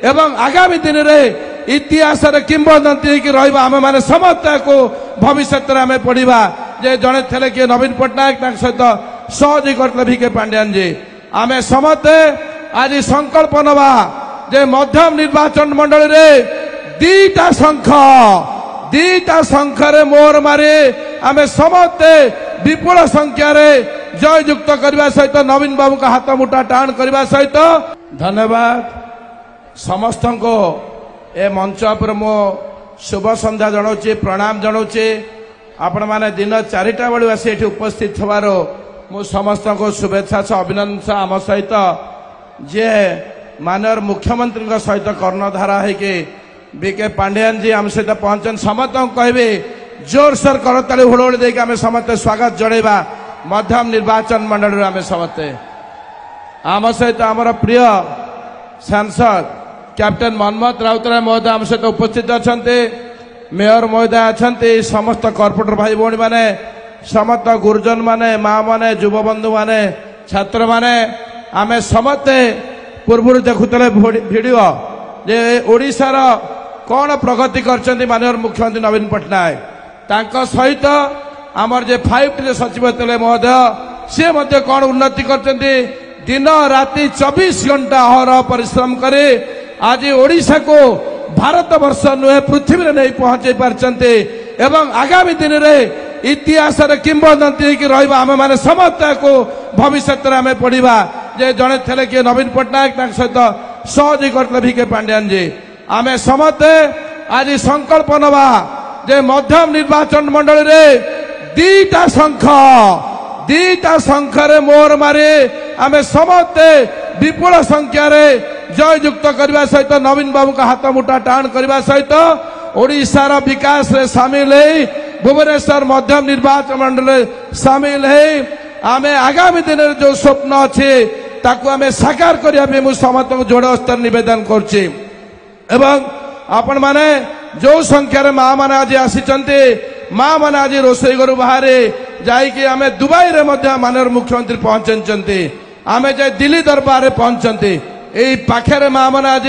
एवं आगामी दिन में इतिहास किंवदंती की आम मैंने समस्त को भविष्य में पढ़ा जे जड़े थे किए नवीन पट्टनायक सहित सहयोगी करते भिके पांड्यान जी आम समस्ते आज संकल्प नवा जे मध्यम निर्वाचन मंडल रे दीटा शंखरे मोर मारी आम समस्ते विपुल संख्यार जययुक्त करने सहित नवीन बाबू का हाथ मुठा टाण करने सहित धन्यवाद समस्त को ए मंच पर मो शुभ संध्या जनाऊे प्रणाम जनाऊे आपण मैंने दिन 4टा बेलू आसी ये उपस्थित थवार मु समस्त को शुभेच्छा अभिनंदन आम सहित जे माननीय मुख्यमंत्री सहित कर्णधारा है बीके पांड्यान जी आम सहित पहुंचन समस्त कहे जोरसोर करताली हुड़ोड़ी देके आम समस्ते स्वागत जड़ेबा मध्यम निर्वाचन मंडल आम समस्ते आम सहित आमर प्रिय सांसद कैप्टेन मनमोहन राउतराय महोदय आम सहित उपस्थित अच्छा मेयर महोदय अच्छा समस्त कॉर्पोरेटर भाई भौणी माने समस्त गुरुजन माने माँ माने युवबंधु माने छात्र माने आम समस्ते पूर्व देखुले वीडियो जे ओडिशार कौन प्रगति कर माननीय मुख्यमंत्री नवीन पट्टनायक तांको सहित आमर जे 5T सचिव थे महोदय सी कौन उन्नति कर दिन राति 24 घंटा अहरह परिश्रम करे आज ओडिशा को भारत वर्ष नुहे पृथ्वी में नहीं पहुंचे पारचंते एवं आगामी दिन में इतिहास किंवदंती की आम मैंने समस्त को भविष्य में पढ़ा जे जड़े थे किए नवीन पट्टनायक सहित सहयोगी करते भिके पांड्यान जी आम समस्ते आज संकल्प नवा जे मध्यम निर्वाचन मंडल रे दीटा शंखरे मोर मारी आम समस्ते विपुल संख्यार जययुक्त करने सहित नवीन बाबू का हाथ मुठा टाण करने सहित ओडिशार विकास रे सामिल है भुवनेश्वर मध्यम निर्वाचन मंडल सामिल है आम आगामी दिन में जो स्वप्न अच्छे ताकू आम साकार करने समस्त को जोड़ स्तर निवेदन करुचे आपण माने जो संख्यार माँ मैंने आज आसी माँ मैंने आज रोसई घर बाहर जाकि आम दुबई रे माननीय मुख्यमंत्री पहुंचते आम जाए दिल्ली दरबार पहुंचते यही पाखे माँ मैंने आज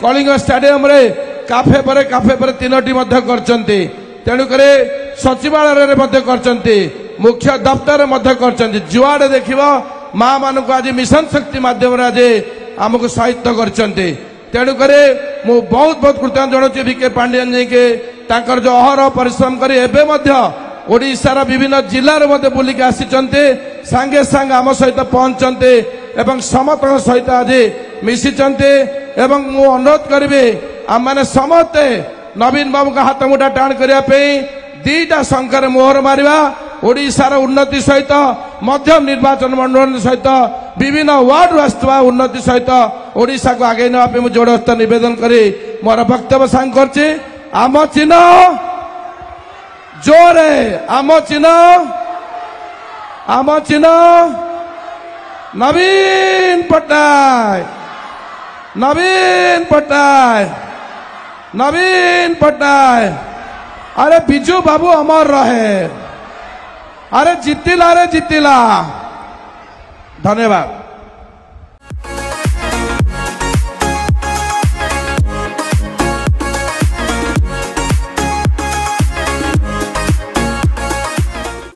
कलिंग स्टाडियम रे काफे पर 3टी करते तेणुक सचिवालय करते मुख्य दफ्तर कर जुआड़े देख माँ मान को आज मिशन शक्ति माध्यम आज आमको साहित्य करते तेणुक मु बहुत बहुत कृतज्ञ जनाऊँ भिके पांड्यान जी के तांकर जो अहरह परिश्रम कर ओडिशार विभिन्न जिलार बुलिक आसी सांगे सांग आम सहित पहुंचते एवं समस्त सहित आज मिशिचंते एवं मु अनुरोध करी आम मैंने समस्ते नवीन बाबू का हाथ मुठा टाण करने दीटा शंखरे मोहर मारिबा ओडिशार उन्नति सहित मध्यम निर्वाचन मंडल सहित विभिन्न वार्ड आसुवा उन्नति सहित ओडिशा को आगे नापे जोड़स्थ निवेदन करी मोर वक्तव्य सांग करछि आम चिन्ह जोरे आम चिन्ह नवीन पट्टनायक अरे बिजू बाबू अमर रहे अरे जीतिला धन्यवाद।